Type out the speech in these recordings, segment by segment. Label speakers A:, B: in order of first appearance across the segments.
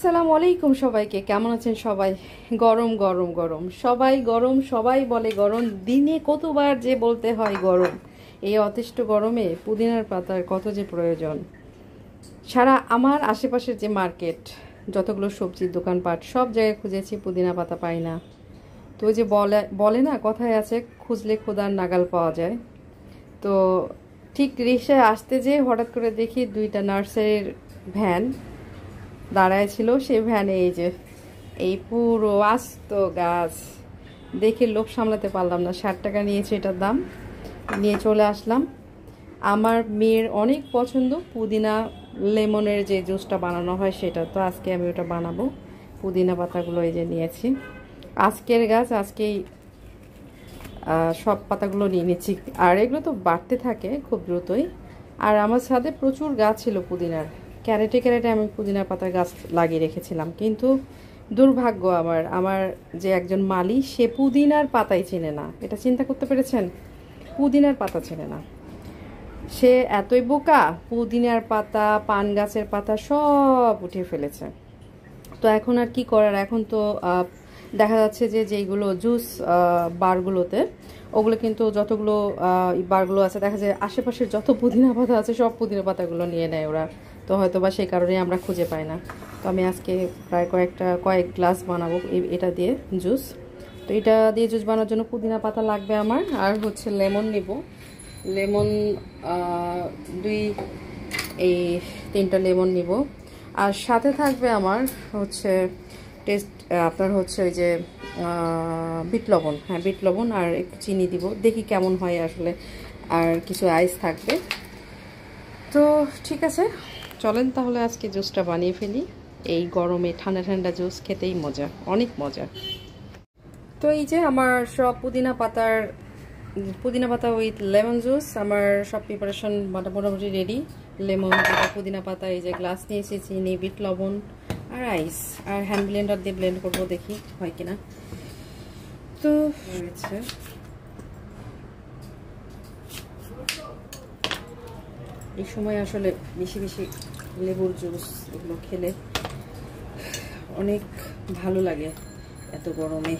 A: আসসালামু আলাইকুম সবাইকে, কেমন আছেন সবাই? গরম গরম গরম, সবাই গরম, সবাই বলে গরম, দিনে কতবার যে বলতে হয় গরম। এই অতিষ্ঠ গরমে পুদিনার পাতার কত যে প্রয়োজন। সারা আমার আশেপাশের যে মার্কেট, যতগুলো সবজির দোকানপাট, সব জায়গায় খুঁজেছি, পুদিনা পাতা পাই না। তো ওই যে বলে না, কথায় আছে, খুঁজলে খোদার নাগাল পাওয়া যায়। তো ঠিক রিক্সায় আসতে যেয়ে হঠাৎ করে দেখি দুইটা নার্সারির ভ্যান দাঁড়ায় ছিল। সেই ভ্যানে এই পুরো আস্ত গাছ দেখে লোভ সামলাতে পারলাম না। 60 টাকা নিয়েছে এটার দাম, নিয়ে চলে আসলাম। আমার মেয়ের অনেক পছন্দ পুদিনা লেমনের যে জুসটা বানানো হয় সেটা, তো আজকে আমি ওটা বানাবো। পুদিনা পাতাগুলো এই যে নিয়েছি, আজকের গাছ, আজকেই সব পাতাগুলো নিয়ে নিচ্ছি। আর এগুলো তো বাড়তে থাকে খুব দ্রুতই। আর আমার ছাদে প্রচুর গাছ ছিল পুদিনার, ক্যারেটে ক্যারেটে আমি পুদিনা পাতার গাছ লাগিয়ে রেখেছিলাম। কিন্তু দুর্ভাগ্য আমার যে একজন মালি, সে পুদিনার পাতাই চেনে না। এটা চিন্তা করতে পেরেছেন? পুদিনার পাতা চেনে না। সে এতই বোকা, পুদিনার পাতা, পান গাছের পাতা সব উঠিয়ে ফেলেছে। তো এখন আর কি করার, এখন তো দেখা যাচ্ছে যে যেগুলো জুস বারগুলোতে, ওগুলো কিন্তু যতগুলো বারগুলো আছে, দেখা যায় আশেপাশের যত পুদিনা পাতা আছে সব পুদিনা পাতাগুলো নিয়ে নেয় ওরা। তো হয়তো বা সেই কারণেই আমরা খুঁজে পাই না। তো আমি আজকে প্রায় কয়েক গ্লাস বানাবো এটা দিয়ে জুস। তো এটা দিয়ে জুস বানানোর জন্য পুদিনা পাতা লাগবে আমার, আর হচ্ছে লেমন নিব। লেমন তিনটা লেমন নিব। আর সাথে থাকবে আমার হচ্ছে আপনার হচ্ছে ওই যে বিট লবণ, হ্যাঁ বিট লবণ, আর একটু চিনি দিব, দেখি কেমন হয় আসলে। আর কিছু আইস থাকবে। তো ঠিক আছে, চলেন তাহলে আজকে জুসটা বানিয়ে ফেলি। এই গরমে ঠান্ডা ঠান্ডা জুস খেতেই মজা, অনেক মজা। তো এই যে আমার সব পুদিনা পাতা উইথ লেমন জুস, আমার সব প্রিপারেশন মোটামুটি রেডি। লেমন, পুদিনা পাতা, এই যে গ্লাস নিয়েছি, চিনি, বিট লবণ আর আইস, আর হ্যান্ড ব্লেন্ডার দিয়ে ব্লেন্ড করবো, দেখি হয় কিনা। তো হয়েছে, এই সময় আসলে বেশি বেশি লেবুর জুস এগুলো খেলে অনেক ভালো লাগে এত গরমে।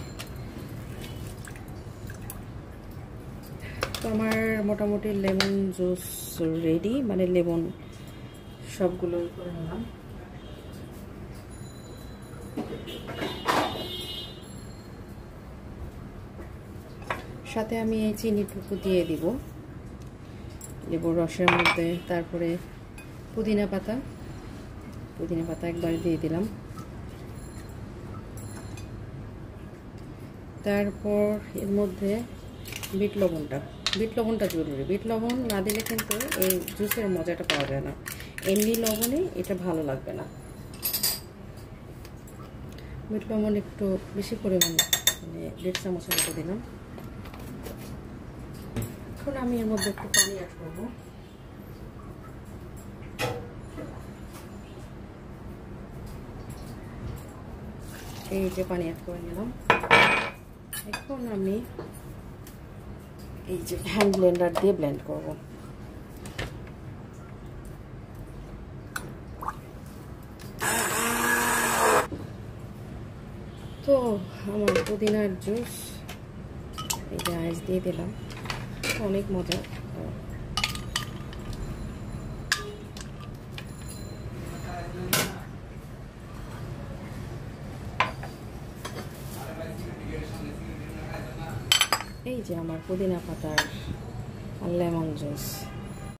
A: তো আমার মোটামুটি লেমন জুস রেডি, মানে লেমন সবগুলো করে নিলাম। সাথে আমি এই চিনিটুকু দিয়ে দিব লেবুর রসের মধ্যে। তারপরে পুদিনা পাতা একবার দিয়ে দিলাম। তারপর এর মধ্যে বিট লবণটা জরুরি। বিট লবণ না দিলে কিন্তু এই জুসের মজাটা পাওয়া যায় না। এমনি লবণে এটা ভালো লাগবে না। বিট লবণ একটু বেশি পরিমাণে, মানে 1.5 চামচের মতো দিলাম। এখন আমি এর মধ্যে একটু পানি অ্যাড করব। এই যে পানি অ্যাড করে নিলাম। এখন আমি এই যে হ্যান্ড ব্লেন্ডার দিয়ে ব্লেন্ড করব। তো আমার পুদিনার জুস, এই যে আইস দিয়ে দিলাম, অনেক মজা। এই যে আমার পুদিনা পাতার আর লেমন জুস